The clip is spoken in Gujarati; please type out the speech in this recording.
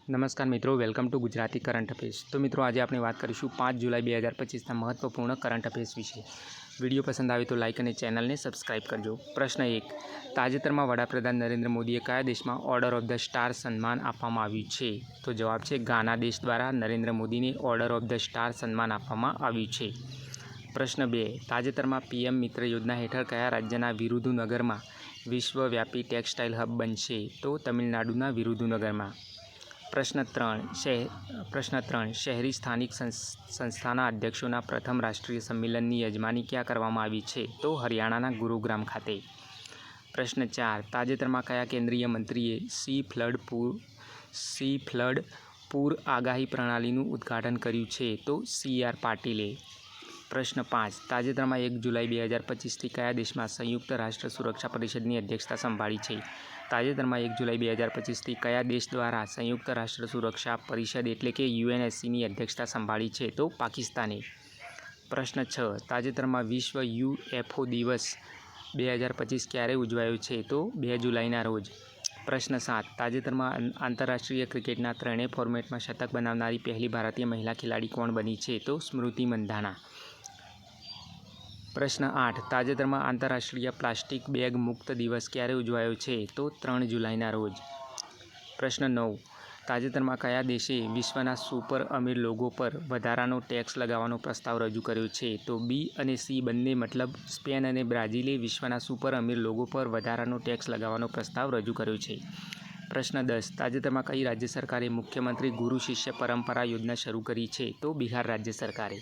નમસ્કાર મિત્રો, welcome to Gujarati current affairs. તો મિત્રો, આજે આપણે વાત કરીશું 5 જુલાઈ 2025ના મહત્વપૂર્ણ કરંટ અફેર્સ વિશે। વિડીયો પસંદ આવે તો લાઇક અને ચેનલને સબસ્ક્રાઇબ કરજો। પ્રશ્ન 1, તાજેતરમાં વડાપ્રધાન નરેન્દ્ર મોદીએ કયા દેશમાં ઓર્ડર ઓફ ધ સ્ટાર સન્માન આપવામાં આવ્યું છે? તો જવાબ છે ગાના દેશ દ્વારા નરેન્દ્ર મોદીને ઓર્ડર ઓફ ધ સ્ટાર સન્માન આપવામાં આવ્યું છે। પ્રશ્ન 2, તાજેતરમાં પીએમ મિત્ર યોજના હેઠળ કયા રાજ્યના વિરુધુનગરમાં વિશ્વવ્યાપી ટેક્સટાઇલ હબ બનશે? તો તમિલનાડુના વિરુધુનગરમાં। પ્રશ્ન 3, શહેરી સ્થાનિક સંસ્થાના અધ્યક્ષોના પ્રથમ રાષ્ટ્રીય સંમેલનની યજમાની ક્યાં કરવામાં આવી છે? તો હરિયાણાના ગુરુગ્રામ ખાતે। પ્રશ્ન 4, તાજેતરમાં કયા કેન્દ્રીય મંત્રીએ સી ફ્લડ પૂર આગાહી પ્રણાલીનું ઉદ્ઘાટન કર્યું છે? તો CR પાટીલે। પ્રશ્ન 5, તાજેતરમાં 1 જુલાઈ 2025થી કયા દેશમાં સંયુક્ત રાષ્ટ્ર સુરક્ષા પરિષદની અધ્યક્ષતા સંભાળી છે? તાજેતરમાં 1 જુલાઈ 2025થી કયા દેશ દ્વારા સંયુક્ત રાષ્ટ્ર સુરક્ષા પરિષદ એટલે કે UNSCની અધ્યક્ષતા સંભાળી છે? તો પાકિસ્તાને। પ્રશ્ન 6, તાજેતરમાં વિશ્વ UFO દિવસ 2025 ક્યારે ઉજવાયો છે? તો 2 જુલાઈના રોજ। પ્રશ્ન 7, તાજેતરમાં આંતરરાષ્ટ્રીય ક્રિકેટના ત્રણેય ફોર્મેટમાં શતક બનાવનારી પહેલી ભારતીય મહિલા ખેલાડી કોણ બની છે? તો સ્મૃતિ મંધાના। પ્રશ્ન 8, તાજેતરમાં આંતરરાષ્ટ્રીય પ્લાસ્ટિક બેગ મુક્ત દિવસ ક્યારે ઉજવાયો છે? તો 3 જુલાઈના રોજ। પ્રશ્ન 9, તાજેતરમાં કયા દેશે વિશ્વના સુપર અમીર લોકો પર વધારાનો ટેક્સ લગાવવાનો પ્રસ્તાવ રજૂ કર્યો છે? તો B અને C બંને મતલબ સ્પેન અને બ્રાઝિલે વિશ્વના સુપર અમીર લોકો પર વધારાનો ટેક્સ લગાવવાનો પ્રસ્તાવ રજૂ કર્યો છે। પ્રશ્ન 10, તાજેતરમાં કઈ રાજ્ય સરકારે મુખ્યમંત્રી ગુરુ શિષ્ય પરંપરા યોજના શરૂ કરી છે? તો બિહાર રાજ્ય સરકારે।